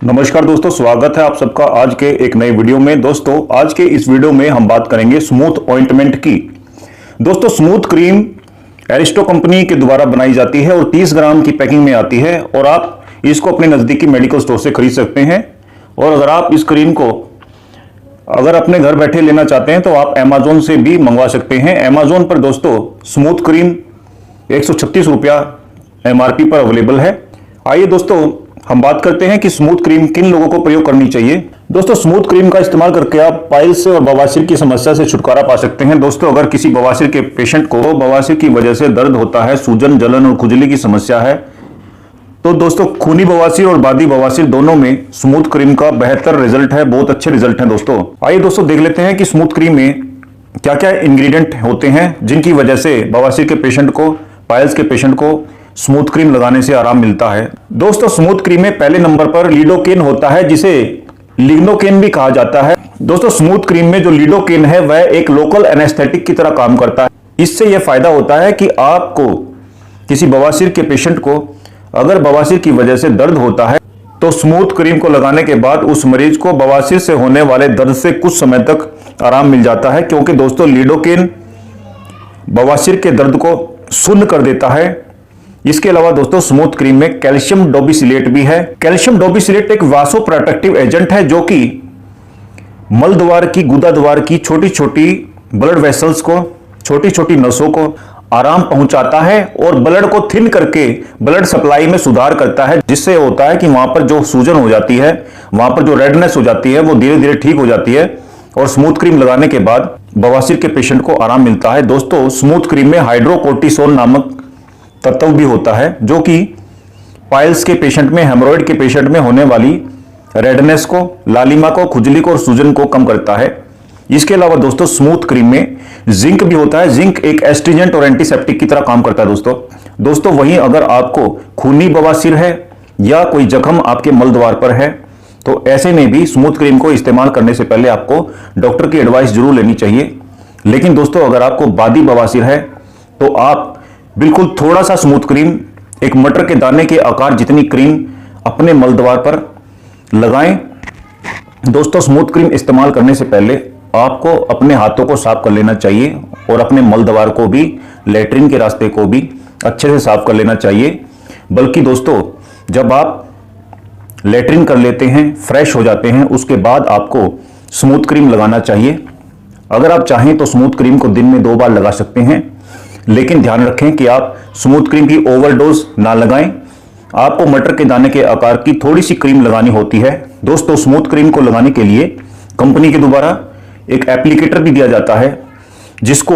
नमस्कार दोस्तों, स्वागत है आप सबका आज के एक नए वीडियो में। दोस्तों आज के इस वीडियो में हम बात करेंगे स्मूथ ऑइंटमेंट की। दोस्तों स्मूथ क्रीम एरिस्टो कंपनी के द्वारा बनाई जाती है और 30 ग्राम की पैकिंग में आती है और आप इसको अपने नज़दीकी मेडिकल स्टोर से खरीद सकते हैं। और अगर आप इस क्रीम को अपने घर बैठे लेना चाहते हैं तो आप अमेजोन से भी मंगवा सकते हैं। अमेजोन पर दोस्तों स्मूथ क्रीम 136 रुपया MRP पर अवेलेबल है। आइए दोस्तों हम बात करते हैं कि स्मूथ क्रीम किन लोगों को प्रयोग करनी चाहिए। दोस्तों स्मूथ क्रीम का इस्तेमाल करके आप पाइल्स और बवासीर की समस्या से छुटकारा पा सकते हैं। दोस्तों अगर किसी बवासीर के पेशेंट को बवासीर की वजह से दर्द होता है, सूजन, जलन और खुजली की समस्या है, तो दोस्तों खूनी बवासीर और बादी बवासीर दोनों में स्मूथ क्रीम का बेहतर रिजल्ट है, बहुत अच्छे रिजल्ट हैं। दोस्तों आइए दोस्तों देख लेते हैं कि स्मूथ क्रीम में क्या क्या इंग्रेडिएंट होते हैं जिनकी वजह से बवासीर के पेशेंट को, पाइल्स के पेशेंट को स्मूथ क्रीम लगाने से आराम मिलता है। दोस्तों स्मूथ क्रीम में पहले नंबर पर लिडोकेन होता है, जिसे लिग्नोकेन भी कहा जाता है। दोस्तों स्मूथ क्रीम में जो लिडोकेन है वह एक लोकल एनेस्थेटिक की तरह काम करता है। इससे यह फायदा होता है कि आपको किसी बवासीर के पेशेंट को अगर बवासीर की वजह से दर्द होता है तो स्मूथ क्रीम को लगाने के बाद उस मरीज को बवासीर से होने वाले दर्द से कुछ समय तक आराम मिल जाता है, क्योंकि दोस्तों लिडोकेन बवासीर के दर्द को शून्य कर देता है। इसके अलावा दोस्तों स्मूथ क्रीम में कैल्शियम डोबिसिलेट भी है। कैल्शियम डोबिसिलेट एक वासो प्रोटेक्टिव एजेंट है जो कि मल द्वार की, गुदा द्वार की छोटी छोटी ब्लड वेसल्स को, छोटी छोटी नसों को आराम पहुंचाता है और ब्लड को थिन करके ब्लड सप्लाई में सुधार करता है, जिससे होता है कि वहां पर जो सूजन हो जाती है, वहां पर जो रेडनेस हो जाती है वो धीरे धीरे ठीक हो जाती है और स्मूथ क्रीम लगाने के बाद बवासीर के पेशेंट को आराम मिलता है। दोस्तों स्मूथ क्रीम में हाइड्रोकोर्टिसोन नामक तत्व भी होता है जो कि पाइल्स के पेशेंट में, हेमोरॉइड के पेशेंट में होने वाली रेडनेस को, लालिमा को, खुजली को और सूजन को कम करता है। इसके अलावा दोस्तों स्मूथ क्रीम में जिंक भी होता है। जिंक एक एस्ट्रिजेंट और एंटीसेप्टिक की तरह काम करता है। दोस्तों वहीं अगर आपको खूनी बवासीर है या कोई जख्म आपके मल द्वार पर है तो ऐसे में भी स्मूथ क्रीम को इस्तेमाल करने से पहले आपको डॉक्टर की एडवाइस जरूर लेनी चाहिए। लेकिन दोस्तों अगर आपको बादी बवासीर है तो आप बिल्कुल थोड़ा सा स्मूथ क्रीम, एक मटर के दाने के आकार जितनी क्रीम अपने मल द्वार पर लगाएं। दोस्तों स्मूथ क्रीम इस्तेमाल करने से पहले आपको अपने हाथों को साफ कर लेना चाहिए और अपने मल द्वार को भी, लेटरिन के रास्ते को भी अच्छे से साफ कर लेना चाहिए। बल्कि दोस्तों जब आप लेटरिन कर लेते हैं, फ्रेश हो जाते हैं, उसके बाद आपको स्मूथ क्रीम लगाना चाहिए। अगर आप चाहें तो स्मूथ क्रीम को दिन में 2 बार लगा सकते हैं, लेकिन ध्यान रखें कि आप स्मूथ क्रीम की ओवरडोज ना लगाएं। आपको मटर के दाने के आकार की थोड़ी सी क्रीम लगानी होती है। दोस्तों स्मूथ क्रीम को लगाने के लिए कंपनी के द्वारा एक एप्लीकेटर भी दिया जाता है, जिसको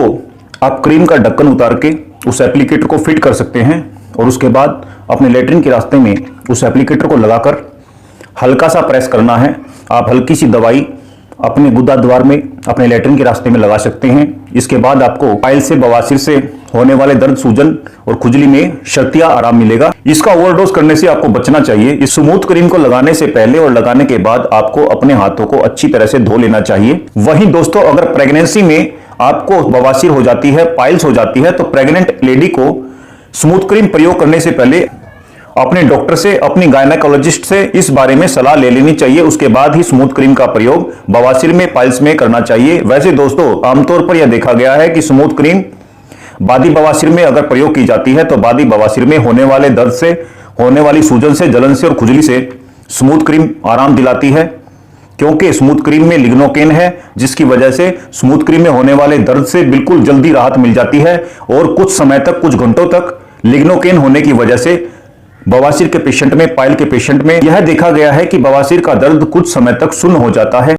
आप क्रीम का ढक्कन उतार के उस एप्लीकेटर को फिट कर सकते हैं और उसके बाद अपने लेटरिन के रास्ते में उस एप्लीकेटर को लगाकर हल्का सा प्रेस करना है। आप हल्की सी दवाई अपने गुदा द्वार में, अपने लेटरिन के रास्ते में लगा सकते हैं। इसके बाद आपको पाइल से, बवासीर से होने वाले दर्द, सूजन और खुजली में शर्तिया आराम मिलेगा। इसका ओवरडोज करने से आपको बचना चाहिए। इस स्मूथ क्रीम को लगाने से पहले और लगाने के बाद आपको अपने हाथों को अच्छी तरह से धो लेना चाहिए। वहीं दोस्तों अगर प्रेगनेंसी में आपको बवासीर हो जाती है, पाइल्स हो जाती है, तो प्रेग्नेंट लेडी को स्मूथ क्रीम प्रयोग करने से पहले अपने डॉक्टर से, अपनी गायनेकोलॉजिस्ट से इस बारे में सलाह ले लेनी चाहिए। उसके बाद ही स्मूथ क्रीम का प्रयोग बवासीर में, पाइल्स में करना चाहिए। वैसे दोस्तों आमतौर पर यह देखा गया है कि स्मूथ क्रीम बादी बवासीर में अगर प्रयोग की जाती है तो बादी बवासीर में होने वाले दर्द से, होने वाली सूजन से, जलन से और खुजली से स्मूथ क्रीम आराम दिलाती है, क्योंकि स्मूथ क्रीम में लिग्नोकेन है, जिसकी वजह से स्मूथ क्रीम में होने वाले दर्द से बिल्कुल जल्दी राहत मिल जाती है और कुछ समय तक, कुछ घंटों तक लिग्नोकेन होने की वजह से बवासीर के पेशेंट में, पाइल के पेशेंट में यह देखा गया है कि बवासीर का दर्द कुछ समय तक शून्य हो जाता है।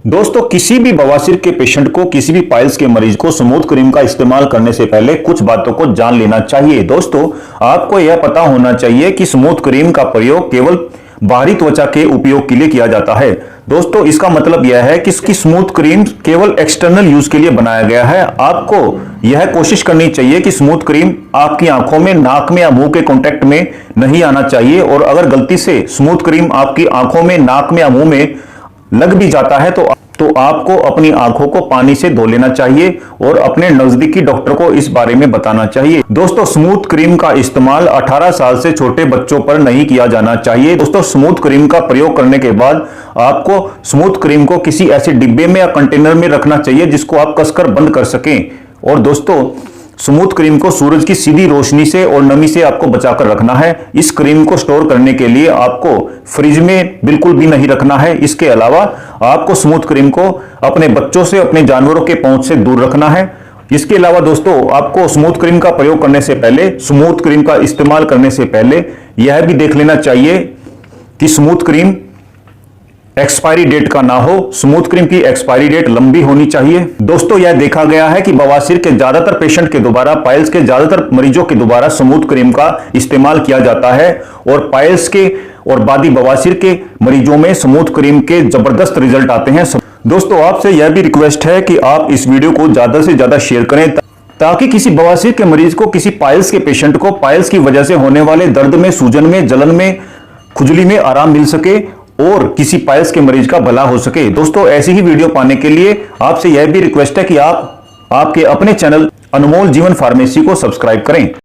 दोस्तों किसी भी बवासीर के पेशेंट को, किसी भी पाइल्स के मरीज को स्मूथ क्रीम का इस्तेमाल करने से पहले कुछ बातों को जान लेना चाहिए। दोस्तों आपको यह पता होना चाहिए कि स्मूथ क्रीम का प्रयोग केवल बाहरी त्वचा के उपयोग के लिए किया जाता है। दोस्तों इसका मतलब यह है कि इसकी स्मूथ क्रीम केवल एक्सटर्नल यूज के लिए बनाया गया है। आपको यह कोशिश करनी चाहिए कि स्मूथ क्रीम आपकी आंखों में, नाक में या मुंह के कांटेक्ट में नहीं आना चाहिए। और अगर गलती से स्मूथ क्रीम आपकी आंखों में, नाक में या मुंह में लग भी जाता है तो तो आपको अपनी आंखों को पानी से धो लेना चाहिए और अपने नजदीकी डॉक्टर को इस बारे में बताना चाहिए। दोस्तों, स्मूथ क्रीम का इस्तेमाल 18 साल से छोटे बच्चों पर नहीं किया जाना चाहिए। दोस्तों, स्मूथ क्रीम का प्रयोग करने के बाद आपको स्मूथ क्रीम को किसी ऐसे डिब्बे में या कंटेनर में रखना चाहिए जिसको आप कसकर बंद कर सकें। और दोस्तों, स्मूथ क्रीम को सूरज की सीधी रोशनी से और नमी से आपको बचाकर रखना है। इस क्रीम को स्टोर करने के लिए आपको फ्रिज में बिल्कुल भी नहीं रखना है। इसके अलावा आपको स्मूथ क्रीम को अपने बच्चों से, अपने जानवरों के पहुंच से दूर रखना है। इसके अलावा दोस्तों, आपको स्मूथ क्रीम का प्रयोग करने से पहले, स्मूथ क्रीम का इस्तेमाल करने से पहले यह भी देख लेना चाहिए कि स्मूथ क्रीम एक्सपायरी डेट का ना हो। स्मूथ क्रीम की एक्सपायरी डेट लंबी होनी चाहिए। दोस्तों, यह देखा गया है कि बवासीर के ज्यादातर पेशेंट के दोबारा, पाइल्स के ज्यादातर मरीजों के दोबारा स्मूथ क्रीम का इस्तेमाल किया जाता है और पाइल्स के और बादी बवासीर के मरीजों में स्मूथ क्रीम के जबरदस्त रिजल्ट आते हैं। दोस्तों, आपसे यह भी रिक्वेस्ट है कि आप इस वीडियो को ज्यादा से ज्यादा शेयर करें ताकि किसी बवासीर के मरीज को, किसी पाइल्स के पेशेंट को पाइल्स की वजह से होने वाले दर्द में, सूजन में, जलन में, खुजली में आराम मिल सके और किसी पाइल्स के मरीज का भला हो सके। दोस्तों, ऐसी ही वीडियो पाने के लिए आपसे यह भी रिक्वेस्ट है कि आप आपके अपने चैनल अनमोल जीवन फार्मेसी को सब्सक्राइब करें।